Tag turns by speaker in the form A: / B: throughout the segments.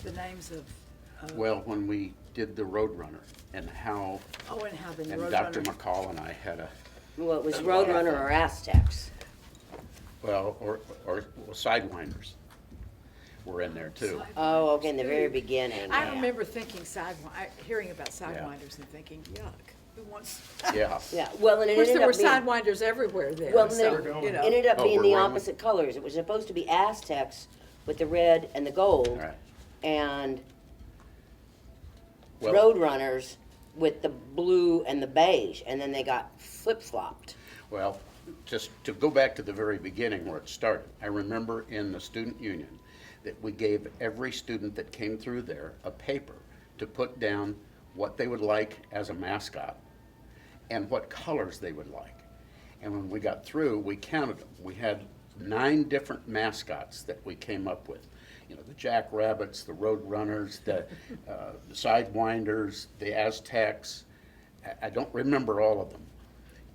A: the names of.
B: Well, when we did the Roadrunner and how,
A: Oh, and how the
B: and
A: Roadrunner.
B: Dr. McCall and I had a,
C: Well, it was Roadrunner or Aztecs.
B: well, or Sidewinders were in there too.
C: Oh, okay, in the very beginning.
A: I
C: yeah.
A: remember thinking hearing about Sidewinders and thinking, yuck, who wants?
B: Yeah.
C: Yeah, well, and
A: Of
C: it
A: course,
C: ended
A: there were
C: up being,
A: Sidewinders everywhere then,
C: well,
A: so,
C: and
A: you
C: it
A: know.
C: ended up
B: Oh,
C: being
B: we're
C: the
B: rolling.
C: opposite colors. It was supposed to be Aztecs with the red and the gold,
B: Right.
C: and
B: Well,
C: Roadrunners with the blue and the beige, and then they got flip-flopped.
B: Well, just to go back to the very beginning where it started, I remember in the student union that we gave every student that came through there a paper to put down what they would like as a mascot and what colors they would like. And when we got through, we counted them. We had 9 different mascots that we came up with. You know, the Jackrabbits, the Roadrunners, the Sidewinders, the Aztecs. I don't remember all of them.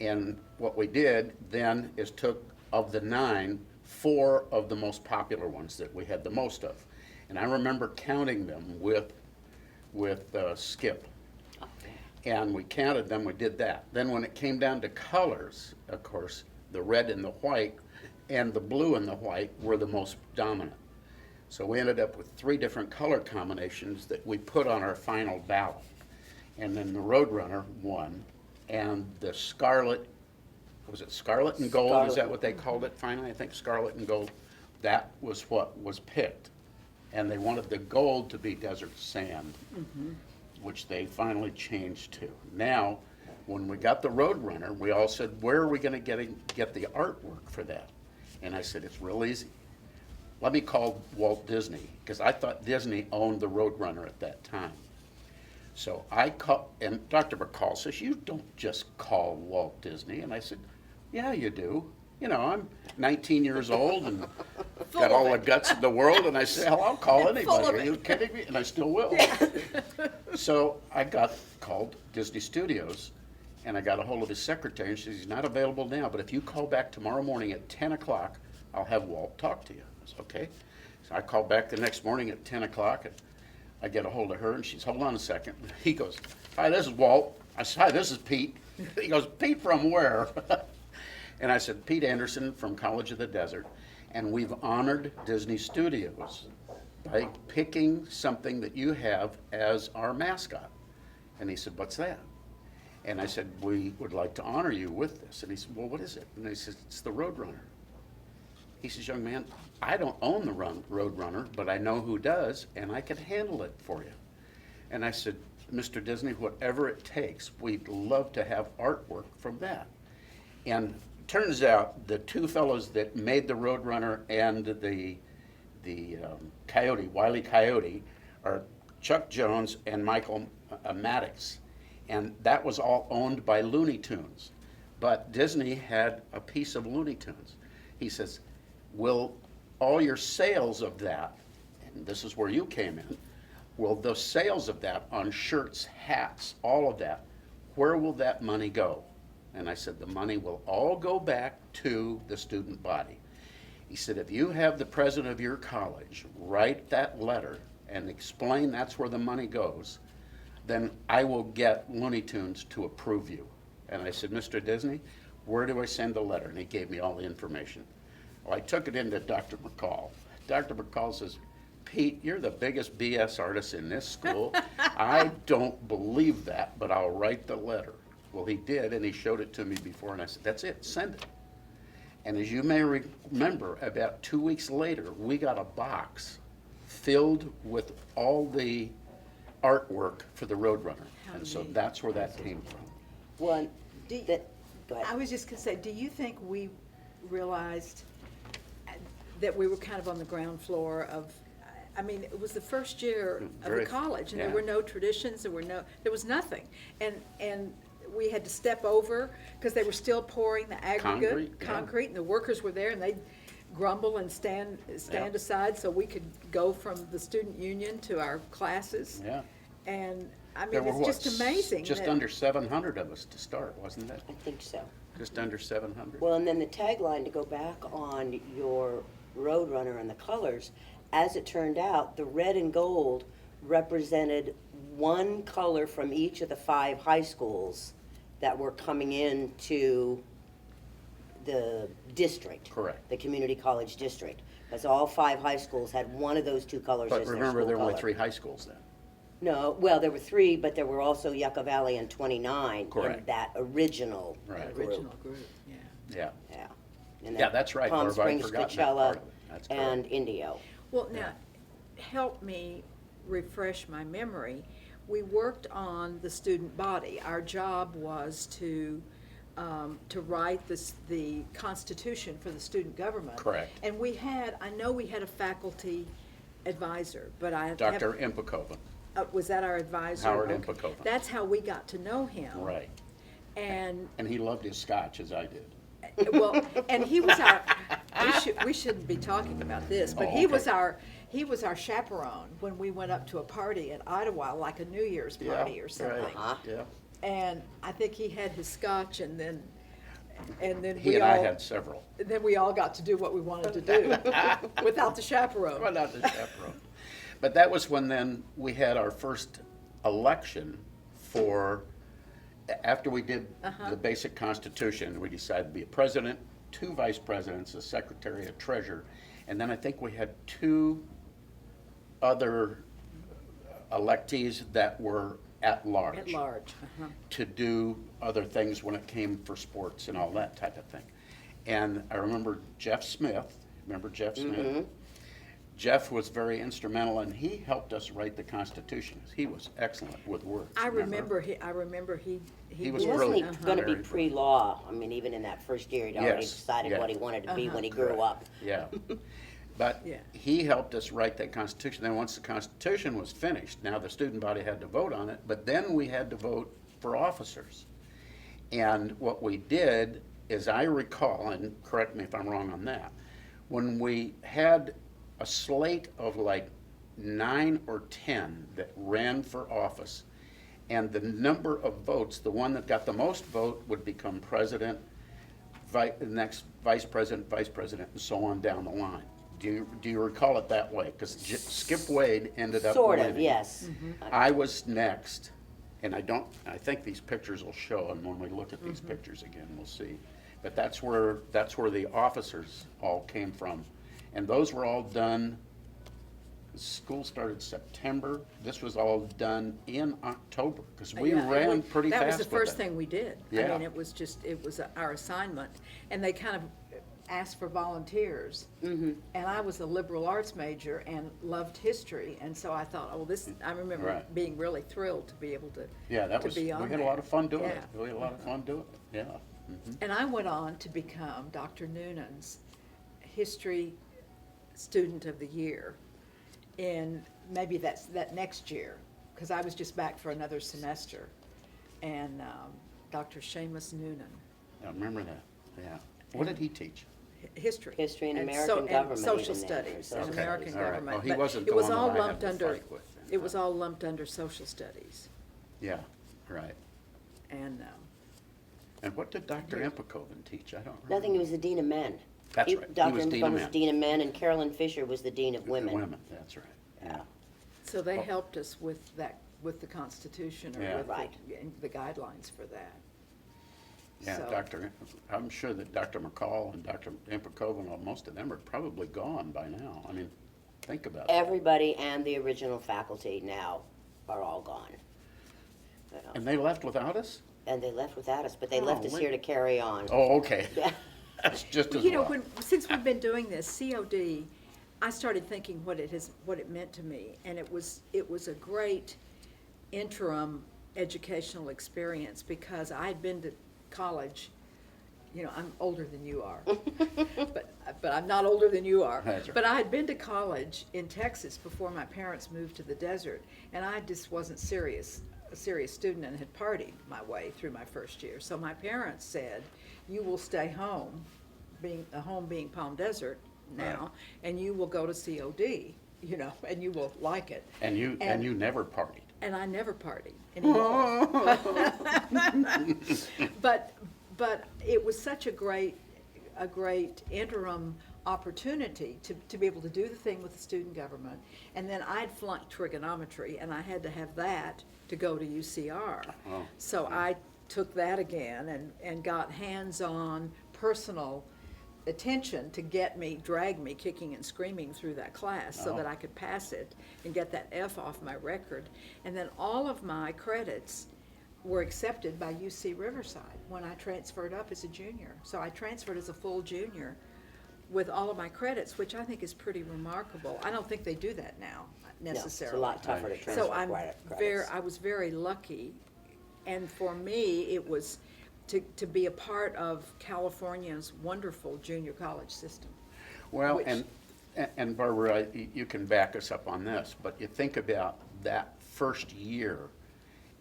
B: And what we did then is took, of the 9, 4 of the most popular ones that we had the most of. And I remember counting them with Skip. And we counted them, we did that. Then when it came down to colors, of course, the red and the white and the blue and the white were the most dominant. So we ended up with 3 different color combinations that we put on our final ballot. And then the Roadrunner won, and the Scarlet, was it Scarlet and Gold? Is
C: Scarlet.
B: that what they called it finally? I think Scarlet and Gold. That was what was picked. And they wanted the gold to be desert sand, which they finally changed to. Now, when we got the Roadrunner, we all said, where are we gonna get the artwork for that? And I said, it's real easy. Let me call Walt Disney, because I thought Disney owned the Roadrunner at that time. So I called, and Dr. McCall says, you don't just call Walt Disney. And I said, yeah, you do. You know, I'm 19 years old and got all the guts in the world, and I said, hell, I'll call anybody. Are you kidding me? And I still will. So I called Disney Studios, and I got a hold of his secretary, and she says, he's not available now, but if you call back tomorrow morning at 10 o'clock, I'll have Walt talk to you. I said, okay. So I called back the next morning at 10 o'clock, and I get a hold of her, and she's, hold on a second. He goes, hi, this is Walt. I said, hi, this is Pete. He goes, Pete from where? And I said, Pete Anderson from College of the Desert. And we've honored Disney Studios by picking something that you have as our mascot. And he said, what's that? And I said, we would like to honor you with this. And he said, well, what is it? And I said, it's the Roadrunner. He says, young man, I don't own the Roadrunner, but I know who does, and I can handle it for you. And I said, Mr. Disney, whatever it takes, we'd love to have artwork from that. And turns out the 2 fellows that made the Roadrunner and the Coyote, Wile E. Coyote, are Chuck Jones and Michael Maddox. And that was all owned by Looney Tunes. But Disney had a piece of Looney Tunes. He says, will all your sales of that, and this is where you came in, will the sales of that on shirts, hats, all of that, where will that money go? And I said, the money will all go back to the student body. He said, if you have the president of your college write that letter and explain that's where the money goes, then I will get Looney Tunes to approve you. And I said, Mr. Disney, where do I send the letter? And he gave me all the information. Well, I took it into Dr. McCall. Dr. McCall says, Pete, you're the biggest BS artist in this school. I don't believe that, but I'll write the letter. Well, he did, and he showed it to me before, and I said, that's it, send it. And as you may remember, about 2 weeks later, we got a box filled with all the artwork for the Roadrunner.
A: How
B: And so
A: neat.
B: that's where that came from.
C: One,
A: Do you-
C: go
A: I
C: ahead.
A: was just gonna say, do you think we realized that we were kind of on the ground floor of, I mean, it was the first year of the
B: Very-
A: college, and there
B: yeah.
A: were no traditions, there was nothing. And we had to step over, because they were still pouring the aggregate,
B: Concrete, yeah.
A: concrete, and the workers were there, and they'd grumble and stand
B: Yeah.
A: aside so we could go from the student union to our classes.
B: Yeah.
A: And, I
B: There
A: mean,
B: were
A: it's just amazing.
B: Just
A: that-
B: under 700 of us to start, wasn't it?
C: I think so.
B: Just under 700.
C: Well, and then the tagline, to go back on your Roadrunner and the colors, as it turned out, the red and gold represented one color from each of the 5 high schools that were coming into the district.
B: Correct.
C: The community college district. Because all 5 high schools had one of those 2 colors
B: But
C: as their
B: remember,
C: school
B: there were only
C: color.
B: 3 high schools then.
C: No, well, there were 3, but there were also Yucca Valley and 29 in
B: Correct.
C: that original
B: Right.
C: group.
A: Original group, yeah.
B: Yeah.
C: Yeah. And
B: Yeah,
C: then
B: that's right,
C: Palm
B: Barb, I'd
C: Springs,
B: forgotten that part
C: Coachella,
B: of it. That's
C: and
B: correct.
C: Indio.
A: Well,
B: Yeah.
A: now, help me refresh my memory. We worked on the student body. Our job was to write the constitution for the student government.
B: Correct.
A: And I know we had a faculty advisor, but I
B: Dr. Impekoven.
A: was that our advisor?
B: Howard
A: Okay.
B: Impekoven.
A: That's how we got to know him.
B: Right.
A: And
B: And he loved his scotch, as I did.
A: well, and he was we shouldn't be talking about this, but
B: Oh,
A: he was
B: okay.
A: he was our chaperone when we went up to a party at Idlewild, like a New Year's
B: Yeah,
A: party or
B: right.
A: something.
C: Uh-huh.
B: Yeah.
A: And I think he had his scotch, and then
B: He
A: we
B: and
A: all
B: I had several.
A: then we all got to do what we wanted to do without the chaperone.
B: Well, not the chaperone. But that was when then we had our first election for, after we did the basic constitution, we decided to be a president, 2 vice presidents, a secretary, a treasurer, and then I think we had 2 other electees that were at large.
A: At large.
B: To do other things when it came for sports and all that type of thing. And I remember Jeff Smith, remember Jeff Smith? Jeff was very instrumental, and he helped us write the Constitution. He was excellent with words.
A: I remember he
B: He was
C: Wasn't
B: brilliant.
C: he going to be
B: Very brilliant.
C: pre-law? I mean, even in that first year, he'd already
B: Yes,
C: decided
B: yeah.
C: what he wanted to be when he grew
B: Correct.
C: up.
B: Yeah. But
A: Yeah.
B: he helped us write that Constitution. Then once the Constitution was finished, now the student body had to vote on it, but then we had to vote for officers. And what we did is, I recall, and correct me if I'm wrong on that, when we had a slate of like 9 or 10 that ran for office, and the number of votes, the one that got the most vote would become president, next vice president, and so on down the line. Do you recall it that way? Because Skip Wade ended up
C: Sort of,
B: winning.
C: yes.
B: I was next, and I think these pictures will show, and when we look at these pictures again, we'll see. But that's where the officers all came from. And those were all done, school started September. This was all done in October, because we
A: Yeah,
B: ran pretty fast
A: That was the
B: with
A: first
B: it.
A: thing we did. I
B: Yeah.
A: mean, it was our assignment, and they kind of asked for volunteers. And I was a liberal arts major and loved history, and so I thought, oh, I remember
B: Right.
A: being really thrilled to be able to,
B: Yeah, that
A: to
B: was,
A: be
B: we
A: on
B: had a
A: there.
B: lot of fun doing it.
A: Yeah.
B: We had a lot of fun doing it, yeah.
A: And I went on to become Dr. Noonan's history student of the year in maybe that next year, because I was just back for another semester. And Dr. Seamus Noonan,
B: I remember that, yeah. What did he teach?
A: history.
C: History and
A: so-
C: American government
A: social
C: even then, or
A: studies
C: social
A: and
B: Okay,
A: American
B: all right.
A: government.
B: Well, he
A: but
B: wasn't
A: it
B: the
A: was
B: one that
A: all
B: I had
A: lumped
B: to
A: under.
B: fight with.
A: It was all lumped under social studies.
B: Yeah, right.
A: And
B: And what did Dr. Impekoven teach? I don't remember.
C: Nothing, he was the dean of men.
B: That's right. He
C: Dr.
B: was dean of
C: Impekoven was
B: men.
C: dean of men, and Carolyn Fisher was the dean of women.
B: Women, that's right, yeah.
A: so they
B: Oh.
A: helped us with the Constitution, or
B: Yeah.
A: with
C: Right.
A: the guidelines for that.
B: Yeah,
A: So-
B: I'm sure that Dr. McCall and Dr. Impekoven, well, most of them are probably gone by now. I mean, think about it.
C: Everybody and the original faculty now are all gone. You know,
B: And they left without us?
C: And they left without us, but they left us
B: Golly.
C: here to carry on.
B: Oh, okay.
C: Yeah.
B: That's just as
A: You know,
B: well.
A: since we've been doing this, COD, I started thinking what it meant to me, and it was a great interim educational experience, because I had been to college. You know, I'm older than you are, but I'm not older than you are.
B: That's right.
A: But I had been to college in Texas before my parents moved to the desert, and I just wasn't a serious student, and had partied my way through my first year. So my parents said, "You will stay home, being Palm Desert now,
B: Right.
A: and you will go to COD, you know, and you will like it."
B: And you never partied.
A: And I never partied anymore. But it was such a great interim opportunity to be able to do the thing with the student government. And then I'd flunked trigonometry, and I had to have that to go to UCR.
B: Oh.
A: So I took that again and got hands-on personal attention to drag me kicking and screaming through that class so
B: Oh.
A: that I could pass it and get that F off my record. And then all of my credits were accepted by UC Riverside when I transferred up as a junior. So I transferred as a full junior with all of my credits, which I think is pretty remarkable. I don't think they do that now necessarily.
C: No, it's a lot tougher to transfer
A: So I'm
C: credits.
A: I was very lucky, and for me, it was to be a part of California's wonderful junior college system.
B: Well,
A: Which-
B: and Barbara, you can back us up on this, but you think about that first year,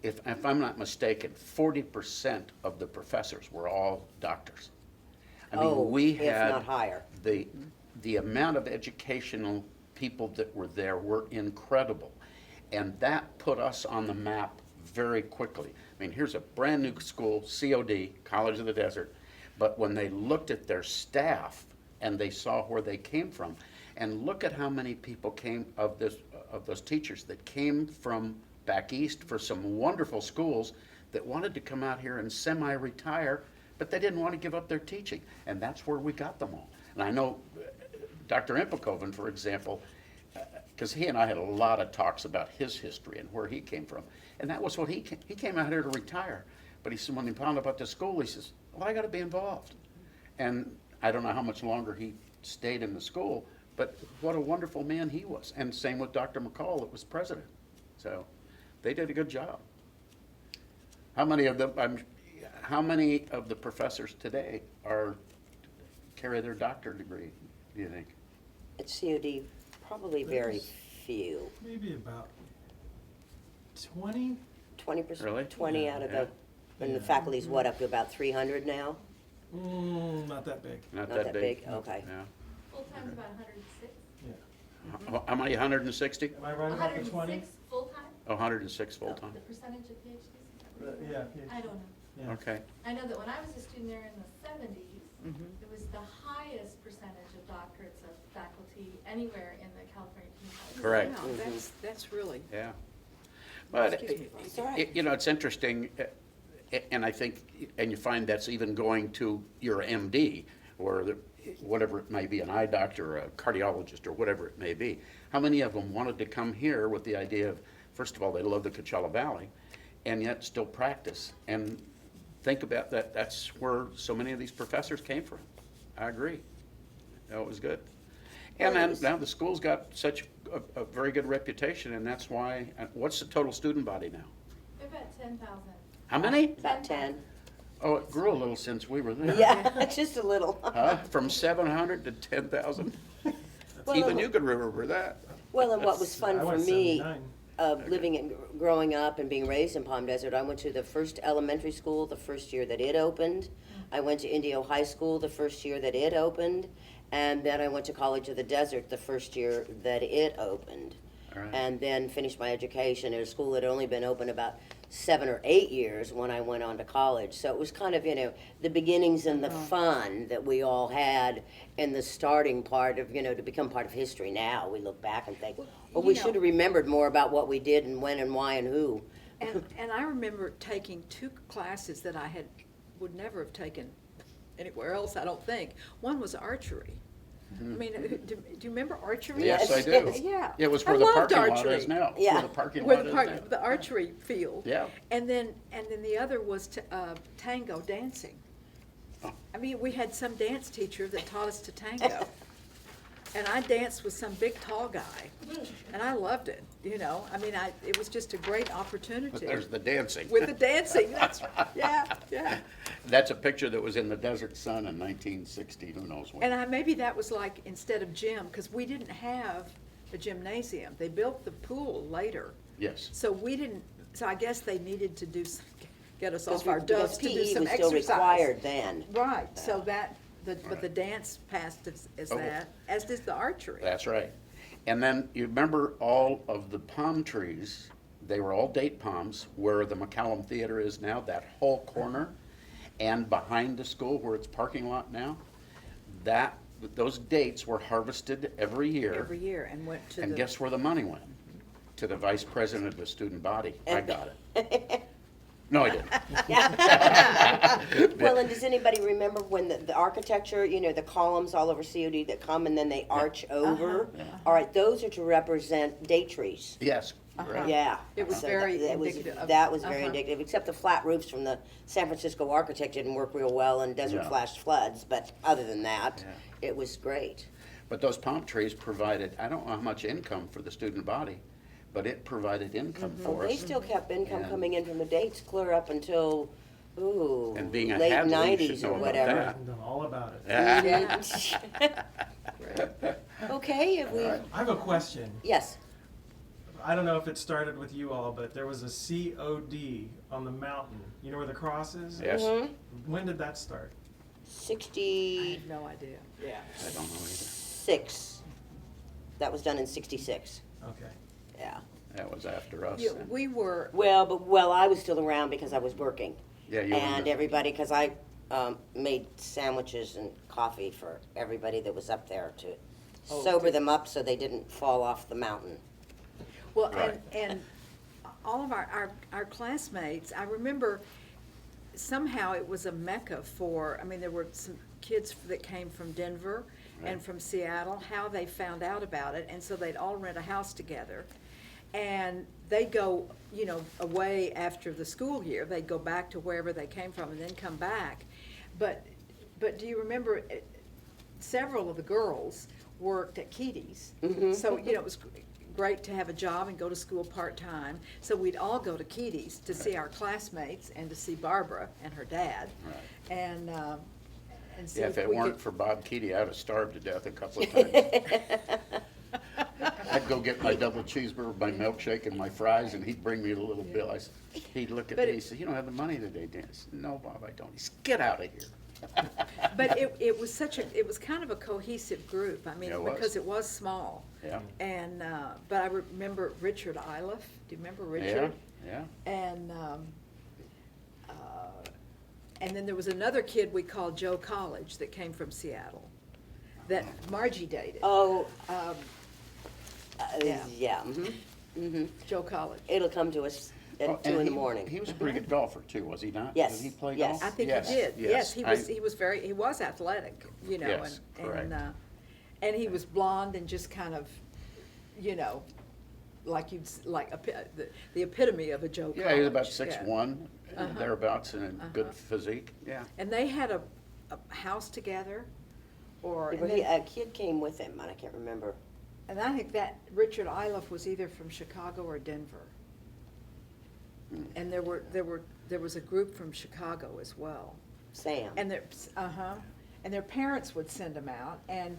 B: if I'm not mistaken, 40% of the professors were all doctors. I mean,
C: Oh,
B: we
C: if
B: had
C: not higher.
B: the amount of educational people that were there were incredible. And that put us on the map very quickly. I mean, here's a brand new school, COD, College of the Desert, but when they looked at their staff and they saw where they came from, and look at how many people came of those teachers that came from back east for some wonderful schools that wanted to come out here and semi-retire, but they didn't want to give up their teaching. And that's where we got them all. And I know Dr. Impekoven, for example, because he and I had a lot of talks about his history and where he came from. And that was what he came out here to retire. But he said, when he found out about the school, he says, well, I got to be involved. And I don't know how much longer he stayed in the school, but what a wonderful man he was. And same with Dr. McCall, that was president. So they did a good job. How many of the professors today carry their doctorate degree, do you think?
C: At COD, probably very few.
D: Maybe about 20?
C: 20%,
B: Really?
C: 20 out of
B: Yeah.
C: and the
D: Yeah.
C: faculty's what, up to about 300 now?
D: Not that big.
C: Not that big? Okay.
B: Yeah.
E: Full-time's about 106.
D: Yeah.
B: How many, 160?
D: Am I right about the 20?
E: 106 full-time?
B: Oh, 106 full-time.
E: The percentage of PhDs?
D: Yeah.
E: I don't know.
D: Yeah.
B: Okay.
E: I know that when I was a student there in the 70s,
A: Mhm.
E: it was the highest percentage of doctorates of faculty anywhere in the California Community College.
B: Correct.
A: Yeah, that's really,
B: Yeah. But,
A: Excuse me, Bob.
C: It's all right.
B: you know, it's interesting, and I think, and you find that's even going to your MD, or whatever it may be, an eye doctor, or a cardiologist, or whatever it may be. How many of them wanted to come here with the idea of, first of all, they love the Coachella Valley, and yet still practice? And think about that, that's where so many of these professors came from. I agree. No, it was good. And then now the school's got such a very good reputation, and that's why, what's the total student body now?
E: They're about 10,000.
B: How many?
C: About 10.
B: Oh, it grew a little since we were there.
C: Yeah, just a little.
B: Huh? From 700 to 10,000?
C: Well,
B: Even you could remember that.
C: Well, and what was fun
D: I
C: for
D: went
C: me,
D: 79.
C: living and growing up and being raised in Palm Desert, I went to the first elementary school the first year that it opened. I went to Indio High School the first year that it opened. And then I went to College of the Desert the first year that it opened.
B: All right.
C: And then finished my education at a school that had only been open about 7 or 8 years when I went on to college. So it was kind of, the beginnings and the fun that we all had in the starting part of, to become part of history now. We look back and think, well, we
A: you know-
C: should have remembered more about what we did and when and why and who.
A: and I remember taking 2 classes that I would never have taken anywhere else, I don't think. One was archery. I mean, do you remember archery?
B: Yes, I do.
C: Yes.
A: Yeah.
B: It was
A: I
B: where the
A: loved
B: parking lot
A: archery.
B: is now.
C: Yeah.
B: Where the parking
A: Where
B: lot
A: the
B: is
A: park,
B: now.
A: the archery field.
B: Yeah.
A: And then the other was tango dancing.
B: Oh.
A: I mean, we had some dance teacher that taught us to tango. And I danced with some big tall guy, and I loved it, I mean, it was just a great opportunity.
B: But there's the dancing.
A: With the dancing, yeah.
B: That's a picture that was in the Desert Sun in 1960, who knows when.
A: And maybe that was like instead of gym, because we didn't have a gymnasium. They built the pool later.
B: Yes.
A: So I guess they needed to get us off our
C: Because
A: duffs to do
C: PE
A: some
C: was still
A: exercise.
C: required then.
A: Right, so but the dance passed as
B: Oh.
A: that, as did the archery.
B: That's right. And then you remember all of the palm trees, they were all date palms, where the McCallum Theater is now, that whole corner, and behind the school where it's parking lot now, those dates were harvested every year.
A: every year and went to the.
B: And guess where the money went? To the vice president of the student body. I got it. No, I didn't.
C: Well, and does anybody remember when the architecture, you know, the columns all over COD that come and then they arch over? All right, those are to represent date trees.
B: Yes, correct.
C: Yeah.
A: It was
C: So
A: very
C: that was-
A: indicative of-
C: That was very
A: uh-huh.
C: indicative, except the flat roofs from the San Francisco architect didn't work real well and desert
B: Yeah.
C: flash floods, but other than that,
B: Yeah.
C: it was great.
B: But those palm trees provided, I don't know how much income for the student body, but it provided income
C: Oh,
B: for
C: they
B: us.
C: still kept income
B: And-
C: coming in from the dates clear up until, ooh,
B: And being a
C: late
B: Hadley, you
C: nineties
B: should
C: or
B: know about
C: whatever.
B: that.
D: I know all about it.
B: Yeah.
C: Okay, if we,
D: I have a question.
C: yes,
D: I don't know if it started with you all, but there was a COD on the mountain. You know where the cross is?
B: Yes.
C: Mhm.
D: When did that start?
A: I
C: 66.
A: have no idea. Yeah.
B: I don't know either.
C: That was done in 66,
D: Okay.
C: yeah.
B: That was after us.
A: Yeah, we were,
C: Well, I was still around because I was working.
B: Yeah, you were in
C: And
B: the-
C: everybody, because I made sandwiches and coffee for everybody that was up there to
A: Oh,
C: sober
A: good.
C: them up so they didn't fall off the mountain.
A: well,
B: Right.
A: and all of our classmates, I remember somehow it was a mecca for, I mean, there were some kids that came from Denver and
B: Right.
A: from Seattle, how they found out about it, and so they'd all rent a house together. And they'd go, you know, away after the school year, they'd go back to wherever they came from and then come back. But do you remember, several of the girls worked at Keaty's.
C: Mhm.
A: So, you know, it was great to have a job and go to school part-time. So we'd all go to Keaty's to see our classmates and to see Barbara and her dad.
B: Right.
A: And see
B: Yeah, if it
A: we
B: weren't
A: could.
B: for Bob Keaty, I'd have starved to death a couple of times. I'd go get my double cheeseburger, my milkshake, and my fries, and he'd bring me a little bill. He'd look at
A: But
B: me,
A: it-
B: he said, "You don't have the money today, Dan." I said, "No, Bob, I don't." He said, "Get out of here."
A: But it was it was kind of a cohesive group, I mean,
B: Yeah, it was.
A: because it was small.
B: Yeah.
A: And, but I remember Richard Iliff, do you remember
B: Yeah,
A: Richard?
B: yeah.
A: And then there was another kid we called Joe College that came from Seattle, that Margie dated.
C: Oh,
A: Yeah.
C: yeah, mhm.
A: Joe College.
C: It'll come to us
B: Oh,
C: at 2
B: and
C: in the
B: he-
C: morning.
B: He was a pretty good golfer too, was he not?
C: Yes,
B: Did he play
C: yes.
B: golf?
A: I think
B: Yes,
A: he did, yes, he was,
B: I-
A: he was very, he was athletic, you know,
B: Yes, correct.
A: and he was blonde and just kind of, you know, like the epitome of a Joe College.
B: Yeah, he was about
A: yeah.
B: 6'1",
A: Uh-huh.
B: thereabouts, and a good
A: Uh-huh.
B: physique, yeah.
A: And they had a house together, or,
C: Well, a kid came with him, and I can't remember.
A: and I think that Richard Iliff was either from Chicago or Denver.
B: Hmm.
A: And there was a group from Chicago as well.
C: Sam.
A: And their parents would send them out, and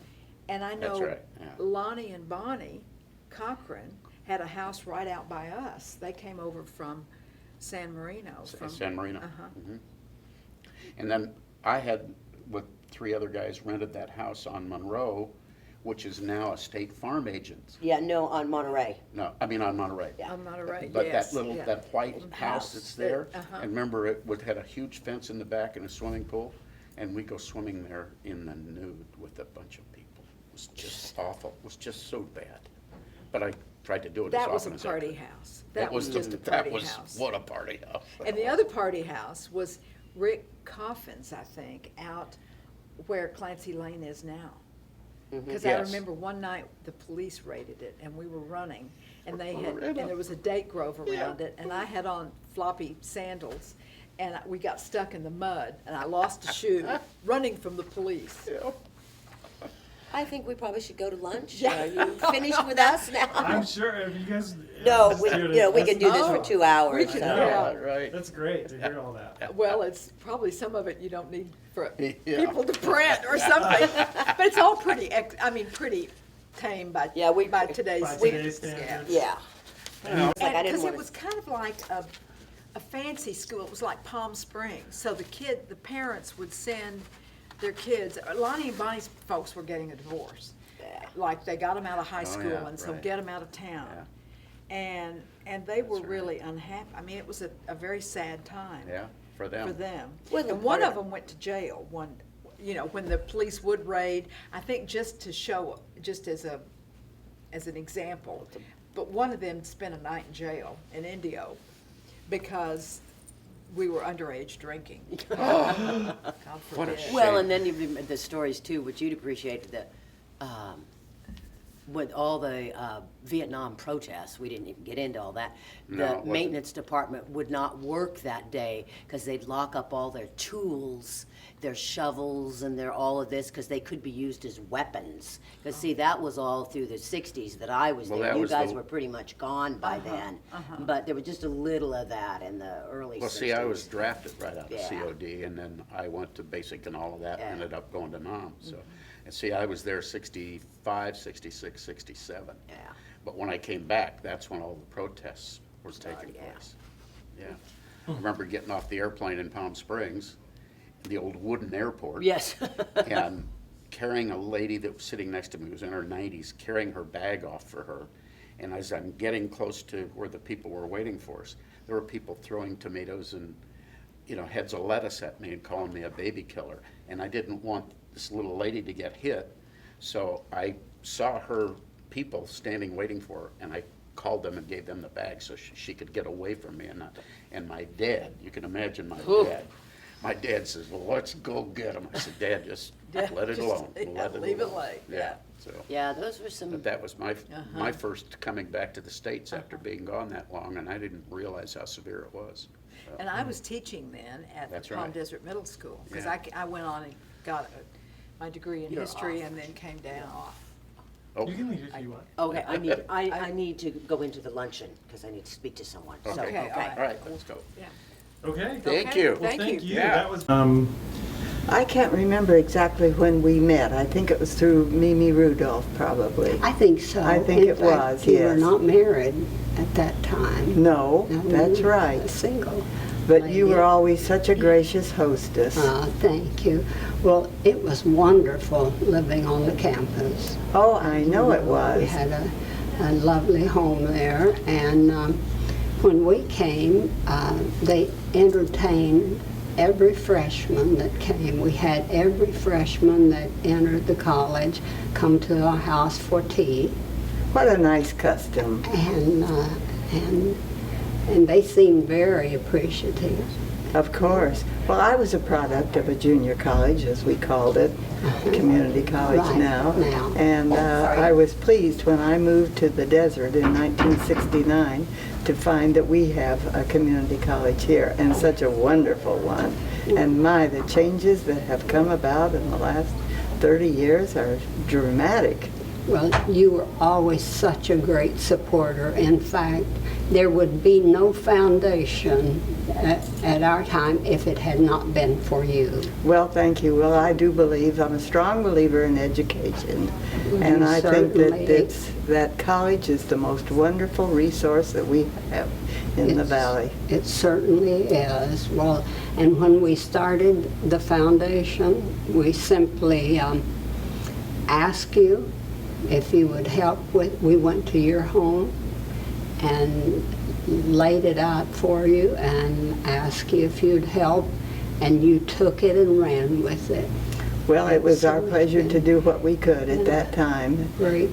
A: I
B: That's
A: know
B: right, yeah.
A: Lonnie and Bonnie Cochran had a house right out by us. They came over from San Marino.
B: San Marino.
A: Uh-huh.
B: Mhm. And then I had, with 3 other guys, rented that house on Monroe, which is now a State Farm agent.
C: Yeah, no, on Monterey.
B: No, I mean on Monterey.
C: Yeah.
A: On Monterey,
B: But
A: yes,
B: that little,
A: yeah.
B: that white house that's there,
A: Uh-huh.
B: and remember, had a huge fence in the back and a swimming pool, and we go swimming there in the nude with a bunch of people. It was just awful, it was just so bad. But I tried to do it as
A: That was a
B: often as I
A: party
B: could.
A: house. That was
B: the-
A: just a
B: that
A: party
B: was-
A: house.
B: What a party house.
A: And the other party house was Rick Coffin's, I think, out where Clancy Lane is now. Because I
B: Yes.
A: remember one night the police raided it and we were running and they
B: For
A: had,
B: forever.
A: and there was a date grove around
B: Yeah.
A: it and I had on floppy sandals and we got stuck in the mud and I lost a shoe running from the police.
B: Yeah.
C: I think we probably should go to lunch.
A: Yeah.
C: Are you finished with us now?
D: I'm sure if you guys.
C: No,
D: let's
C: we,
D: do it.
C: you know, we could do this
A: Oh,
C: for 2 hours.
A: we could-
C: so.
A: yeah.
B: Right.
D: That's great to hear all that.
A: Well, it's probably some of it you don't need for
B: Yeah.
A: people to print or something. But it's all pretty, pretty tame by,
C: Yeah, we-
A: by today's
D: By
A: standards.
D: today's standards.
C: Yeah. It's like I didn't
A: Because it
C: want
A: was
C: to.
A: kind of like a fancy school, it was like Palm Springs, so the parents would send their kids, Lonnie and Bonnie's folks were getting a divorce.
C: Yeah.
A: Like, they got them out of high
B: Oh,
A: school,
B: yeah,
A: and so
B: right.
A: get them out of town. And they were
B: right.
A: really unhappy, I mean, it was a very sad time.
B: Yeah, for them.
A: For them.
C: Well,
A: And one
C: part
A: of
C: of-
A: them went to jail, you know, when the police would raid, I think just to show, just as an example. But one of them spent a night in jail in Indio because we were underage drinking. God
B: What a
A: forbid.
B: shame.
C: Well, and then the stories too, which you'd appreciate, that with all the Vietnam protests, we didn't even get into all that.
B: No, it
C: The
B: wasn't.
C: maintenance department would not work that day because they'd lock up all their tools, their shovels and their all of this, because they could be used as weapons. Because see, that was all through the 60s that I was
B: Well,
C: there.
B: that
C: You
B: was
C: guys
B: the-
C: were pretty much gone by then. But there was just a little of that in the early 60s.
B: Well, see, I was drafted right out of
C: Yeah.
B: COD, and then I went to basic and all of that,
C: Yeah.
B: ended up going to NOM, so. And see, I was there 65, 66, 67.
C: Yeah.
B: But when I came back, that's when all the protests were taking
C: yeah.
B: place. Yeah. I remember getting off the airplane in Palm Springs, the old wooden airport.
C: Yes.
B: And carrying a lady that was sitting next to me, who was in her 90s, carrying her bag off for her. And as I'm getting close to where the people were waiting for us, there were people throwing tomatoes and, you know, heads of lettuce at me and calling me a baby killer. And I didn't want this little lady to get hit, so I saw her people standing waiting for her, and I called them and gave them the bag so she could get away from me. And my dad, you can imagine my dad. My dad says, "Well, let's go get him." I said, "Dad, just
A: Yeah,
B: let it
A: just-
B: alone.
A: yeah,
B: Let it
A: leave it
B: alone."
A: lay,
B: Yeah.
A: yeah.
B: So,
C: Yeah, those were some.
B: but that was my first coming back to the States after being gone that long, and I didn't realize how severe it was. So,
A: And I was teaching then at
B: That's
A: Palm
B: right.
A: Desert Middle School, because
B: Yeah.
A: I went on and got my degree in
C: You're
A: history
C: off.
A: and then came down.
B: oh,
D: You can leave if you want.
C: Okay, I need to go into the luncheon because I need to speak to someone. So,
B: okay,
A: all right.
B: all right, let's go.
A: Yeah.
D: Okay.
B: Thank
A: Okay,
B: you.
D: Well,
A: Thank
D: thank
A: you.
D: you.
B: Yeah.
D: That was.
F: I can't remember exactly when we met. I think it was through Mimi Rudolph, probably.
G: I think so.
F: I think
G: In
F: it
G: fact,
F: was,
G: you were
F: yes.
G: not married at that time.
F: No, that's
G: You were
F: right.
G: Single.
F: But you
G: lady.
F: were always such a gracious hostess.
G: Thank you. Well, it was wonderful living on the campus.
F: Oh, I know it
G: We
F: was.
G: had a lovely home there, and when we came, they entertained every freshman that came. We had every freshman that entered the college come to our house for tea,
F: What a nice custom.
G: and they seemed very appreciative.
F: Of course. Well, I was a product of a junior college, as we called it, community college
G: Right,
F: now.
G: now.
F: And I was pleased when I moved to the desert in 1969 to find that we have a community college here, and such a wonderful one. And my, the changes that have come about in the last 30 years are dramatic.
G: Well, you were always such a great supporter. In fact, there would be no foundation at our time if it had not been for you.
F: Well, thank you. Well, I do believe, I'm a strong believer in education. And
G: You
F: I think that
G: certainly-
F: that college is the most wonderful resource that we have in the
G: It's-
F: valley.
G: It certainly is. Well, and when we started the foundation, we simply asked you if you would help with, we went to your home and laid it out for you and asked you if you'd help, and you took it and ran with it.
F: Well, it was our
G: So it's
F: pleasure to
G: been-
F: do what we could at that time.
G: Great.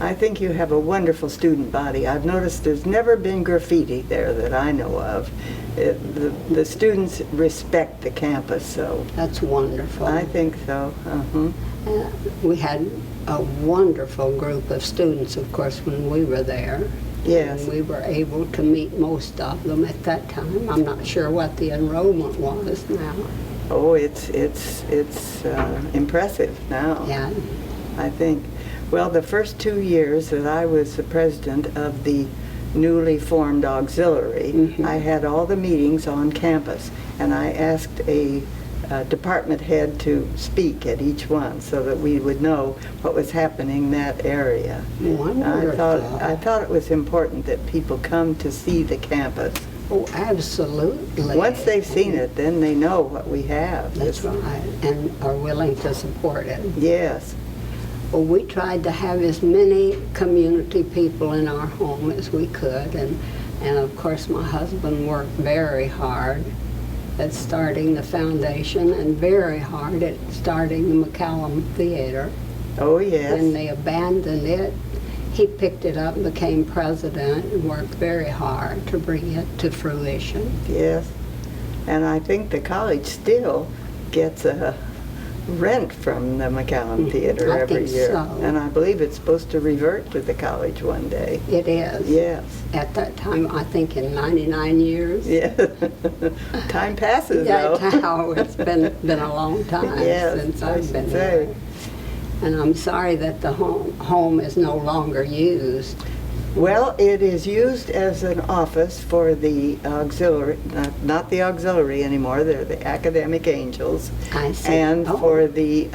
F: I think you have a wonderful student body. I've noticed there's never been graffiti there that I know of. The students respect the campus, so
G: That's wonderful.
F: I think so.
G: We had a wonderful group of students, of course, when we were there.
F: Yes.
G: And we were able to meet most of them at that time. I'm not sure what the enrollment was now.
F: Oh, it's impressive now.
G: Yeah,
F: I think. Well, the first 2 years that I was the president of the newly formed auxiliary, I had all the meetings on campus, and I asked a department head to speak at each one so that we would know what was happening in that area.
G: wonderful.
F: I thought it was important that people come to see the campus.
G: Oh, absolutely.
F: Once they've seen it, then they know what we have.
G: That's right, and are willing to support it.
F: Yes.
G: Well, we tried to have as many community people in our home as we could, and of course my husband worked very hard at starting the foundation and very hard at starting the McCallum Theater.
F: Oh, yes.
G: When they abandoned it, he picked it up and became president and worked very hard to bring it to fruition.
F: Yes. And I think the college still gets a rent from the McCallum Theater
G: I
F: every
G: think
F: year.
G: so.
F: And I believe it's supposed to revert to the college one day.
G: It is.
F: Yes.
G: At that time, I think in 99 years.
F: Yeah. Time passes,
G: That's
F: though.
G: how it's been a long time
F: Yes,
G: since
F: I
G: I've
F: should
G: been
F: say.
G: here. And I'm sorry that the home is no longer used.
F: Well, it is used as an office for the auxiliary, not the auxiliary anymore, they're the academic angels.
G: I see.
F: And
G: Oh.
F: for the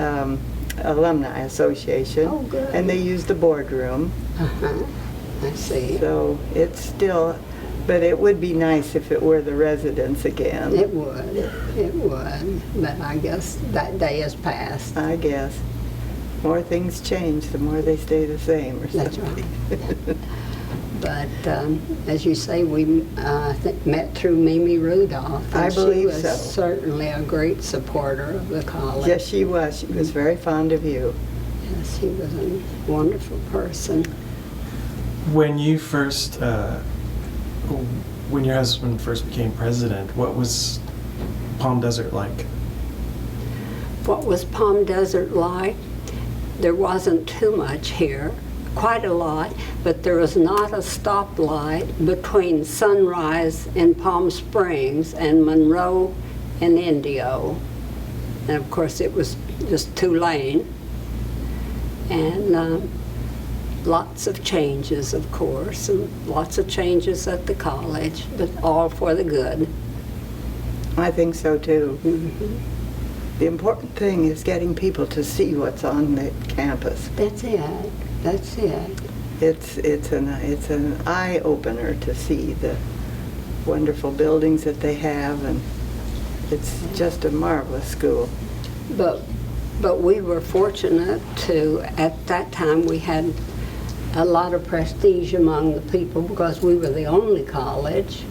F: alumni association.
G: Oh, good.
F: And they use the boardroom.
G: Uh-huh. I see.
F: So it's still, but it would be nice if it were the residence again.
G: It would. But I guess that day has passed.
F: I guess. More things change, the more they stay the same or
G: That's
F: something.
G: But as you say, we met through Mimi Rudolph. And
F: I believe
G: she
F: so.
G: was certainly a great supporter of the college.
F: Yes, she was. She was very fond of you.
G: Yes, he was a wonderful person.
D: When you first, when your husband first became president, what was Palm Desert like?
G: What was Palm Desert like? There wasn't too much here, quite a lot, but there was not a stoplight between Sunrise in Palm Springs and Monroe and Indio. And of course, it was just 2-lane. And lots of changes, of course, and lots of changes at the college, but all for the good.
F: I think so too.
G: Mhm.
F: The important thing is getting people to see what's on the campus.
G: That's it. That's it.
F: It's an eye opener to see the wonderful buildings that they have, and it's just a marvelous school.
G: But we were fortunate to, at that time, we had a lot of prestige among the people because we were the only college.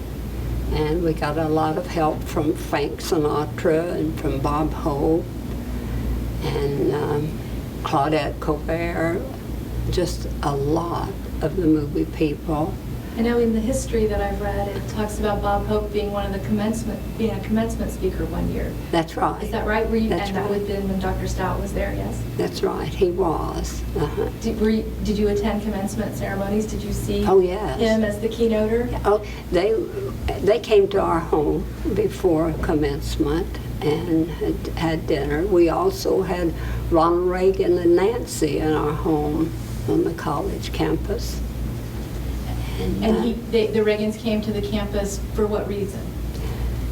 G: And we got a lot of help from Frank Sinatra and from Bob Hope and Claudette Colbert, just a lot of the movie people.
E: I know in the history that I've read, it talks about Bob Hope being being a commencement speaker one year.
G: That's right.
E: Is that right?
G: That's
E: and that
G: right.
E: would have been when Dr. Stout was there, yes?
G: That's right, he was. Uh-huh.
E: Did you attend commencement ceremonies? Did you see
G: Oh, yes.
E: him as the keynoter?
G: Oh, they came to our home before commencement and had dinner. We also had Ronald Reagan and Nancy in our home on the college campus.
E: And the Reagans came to the campus for what reason?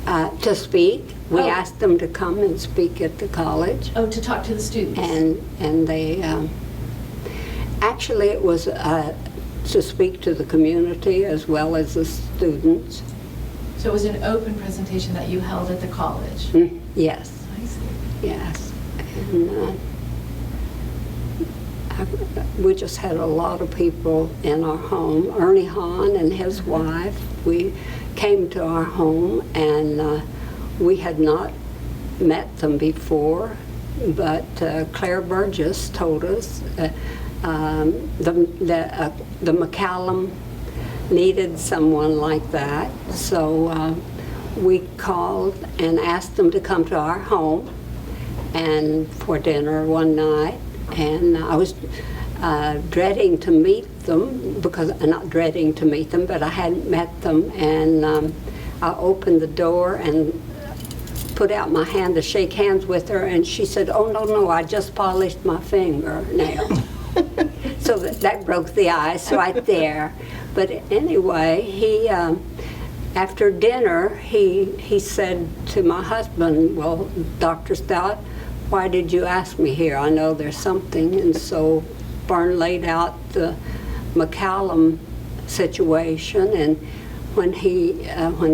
G: To speak. We
E: Oh.
G: asked them to come and speak at the college.
E: Oh, to talk to the students.
G: And they, actually it was to speak to the community as well as the students.
E: So it was an open presentation that you held at the college?
G: Yes,
E: I see.
G: yes. And we just had a lot of people in our home. Ernie Hahn and his wife, we came to our home and we had not met them before, but Claire Burgess told us the McCallum needed someone like that. So we called and asked them to come to our home and for dinner one night. And I was dreading to meet them, because not dreading to meet them, but I hadn't met them. And I opened the door and put out my hand to shake hands with her, and she said, "Oh, no, I just polished my fingernail." So that broke the ice right there. But anyway, he, after dinner, he said to my husband, "Well, Dr. Stout, why did you ask me here? I know there's something." And so Byrne laid out the McCallum situation, and when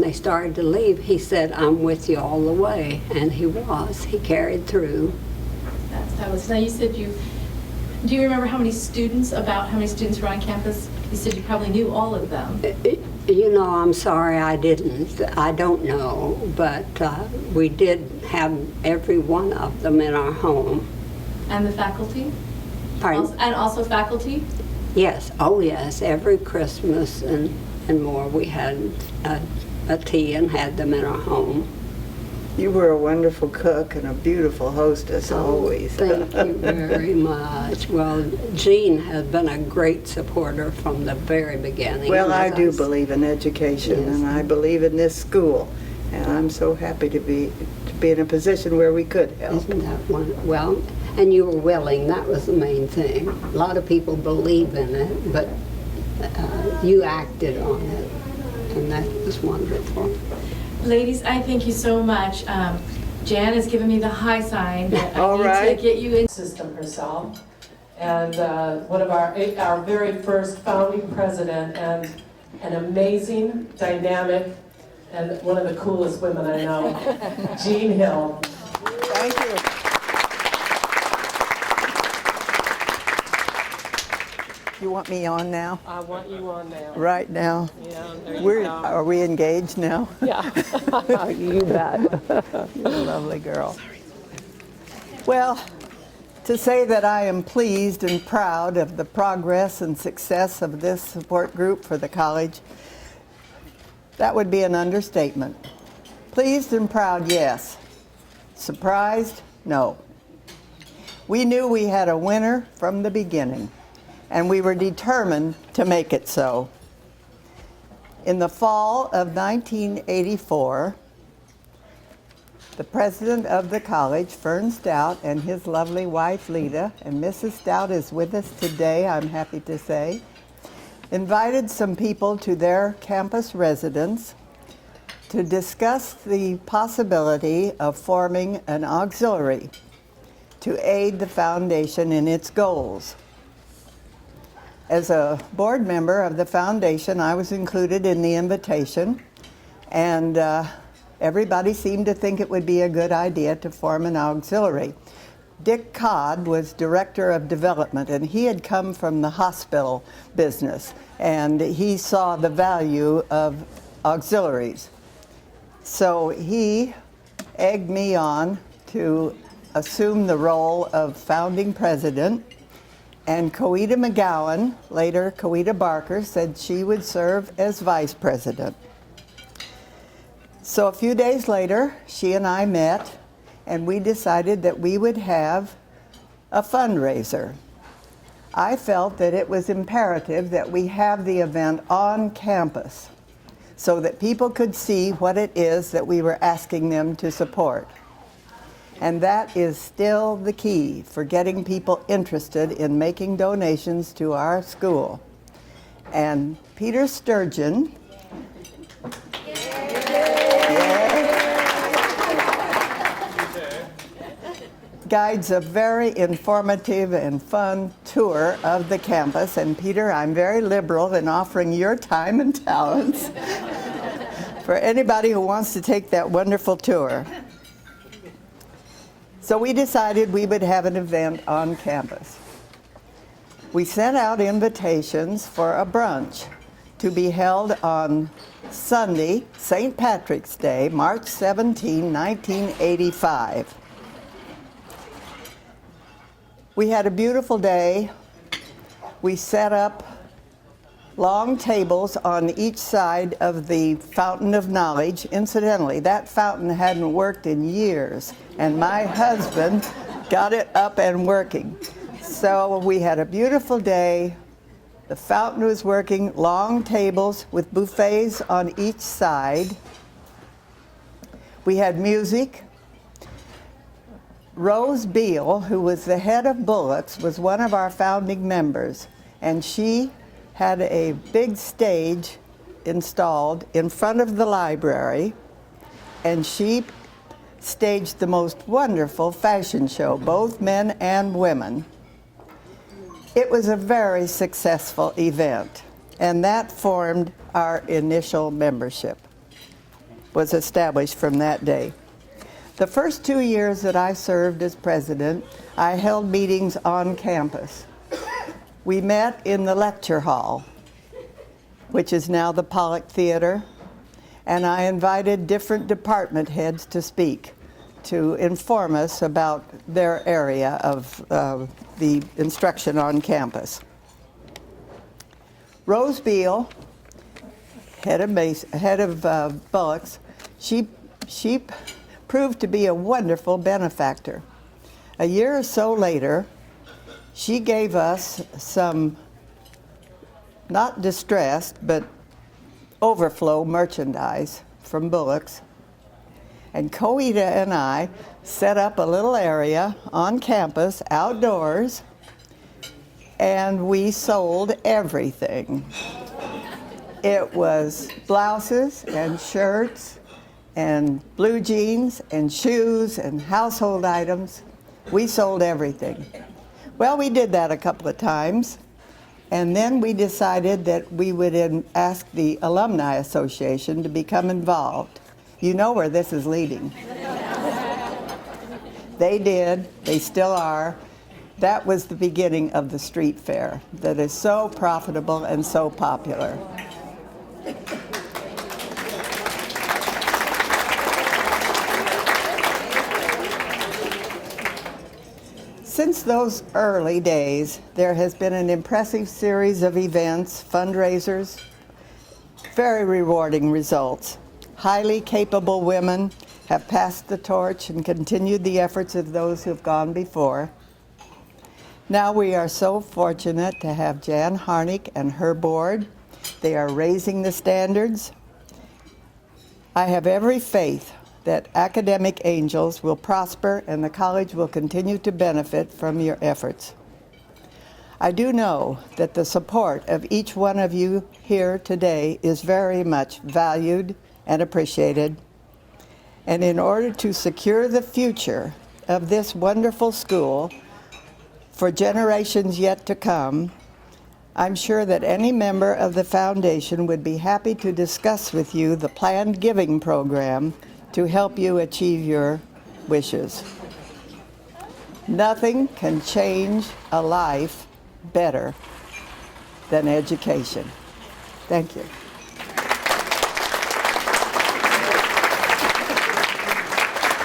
G: they started to leave, he said, "I'm with you all the way," and he was. He carried through.
E: That's fabulous. Now you said do you remember how many students were on campus You said you probably knew all of them.
G: You know, I'm sorry I didn't. I don't know, but we did have every one of them in our home.
E: And the faculty?
G: Pardon?
E: And also faculty?
G: Yes, oh yes, every Christmas and more we had a tea and had them in our home.
F: You were a wonderful cook and a beautiful hostess always.
G: Thank you very much. Well, Jeane has been a great supporter from the very beginning.
F: Well, I
G: As
F: do
G: s-
F: believe in education,
G: Yes.
F: and I believe in this school, and I'm so happy to be in a position where we could help.
G: Isn't that one? Well, and you were willing, that was the main thing. A lot of people believe in it, but you acted on it, and that was wonderful.
E: Ladies, I thank you so much. Jan has given me the high sign that
F: All
E: I need
F: right.
E: to get you in.
H: System herself, and one of our very first founding president, and an amazing, dynamic, and one of the coolest women I know, Jeane Hilb.
F: Thank you. You want me on now?
H: I want you on now.
F: Right now?
H: Yeah, there you go.
F: Are we engaged now?
H: Yeah, you bet.
F: You're a lovely girl. Well, to say that I am pleased and proud of the progress and success of this support group for the college, that would be an understatement. Pleased and proud, yes. Surprised, no. We knew we had a winner from the beginning, and we were determined to make it so. In the fall of 1984, the president of the college, Fern Stout, and his lovely wife, Leta, and Mrs. Stout is with us today, I'm happy to say, invited some people to their campus residence to discuss the possibility of forming an auxiliary to aid the foundation in its goals. As a board member of the foundation, I was included in the invitation, and everybody seemed to think it would be a good idea to form an auxiliary. Dick Codd was director of development, and he had come from the hospital business, and he saw the value of auxiliaries. So he egged me on to assume the role of founding president, and Coeta McGowan, later Coeta Barker, said she would serve as vice president. So a few days later, she and I met, and we decided that we would have a fundraiser. I felt that it was imperative that we have the event on campus so that people could see what it is that we were asking them to support. And that is still the key for getting people interested in making donations to our school. And Peter Sturgeon guides a very informative and fun tour of the campus. And Peter, I'm very liberal in offering your time and talents for anybody who wants to take that wonderful tour. So we decided we would have an event on campus. We sent out invitations for a brunch to be held on Sunday, St. Patrick's Day, March 17, 1985. We had a beautiful day. We set up long tables on each side of the Fountain of Knowledge. Incidentally, that fountain hadn't worked in years, and my husband got it up and working. So we had a beautiful day. The fountain was working, long tables with buffets on each side. We had music. Rose Beal, who was the head of Bullocks, was one of our founding members, and she had a big stage installed in front of the library, and she staged the most wonderful fashion show, both men and women. It was a very successful event, and that formed our initial membership, was established from that day. The first 2 years that I served as president, I held meetings on campus. We met in the lecture hall, which is now the Pollock Theater, and I invited different department heads to speak to inform us about their area of the instruction on campus. Rose Beal, head of Bullocks, she proved to be a wonderful benefactor. A year or so later, she gave us some, not distressed, but overflow merchandise from Bullocks. And Coeta and I set up a little area on campus, outdoors, and we sold everything. It was blouses and shirts and blue jeans and shoes and household items. We sold everything. Well, we did that a couple of times, and then we decided that we would ask the Alumni Association to become involved. You know where this is leading. They did, they still are. That was the beginning of the street fair that is so profitable and so popular. Since those early days, there has been an impressive series of events, fundraisers, very rewarding results. Highly capable women have passed the torch and continued the efforts of those who have gone before. Now we are so fortunate to have Jan Harnick and her board. They are raising the standards. I have every faith that Academic Angels will prosper and the college will continue to benefit from your efforts. I do know that the support of each one of you here today is very much valued and appreciated. And in order to secure the future of this wonderful school for generations yet to come, I'm sure that any member of the foundation would be happy to discuss with you the planned giving program to help you achieve your wishes. Nothing can change a life better than education. Thank you.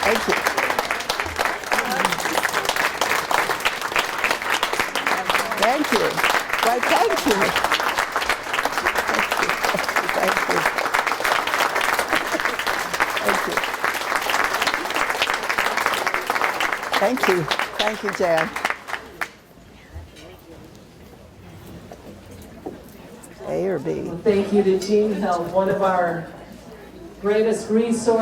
F: Thank you. Thank you. Why, thank you. Thank you. Thank you. Thank you. Thank you, Jan. A or B?
H: Thank you to Jeane Hilb, one of our greatest resources.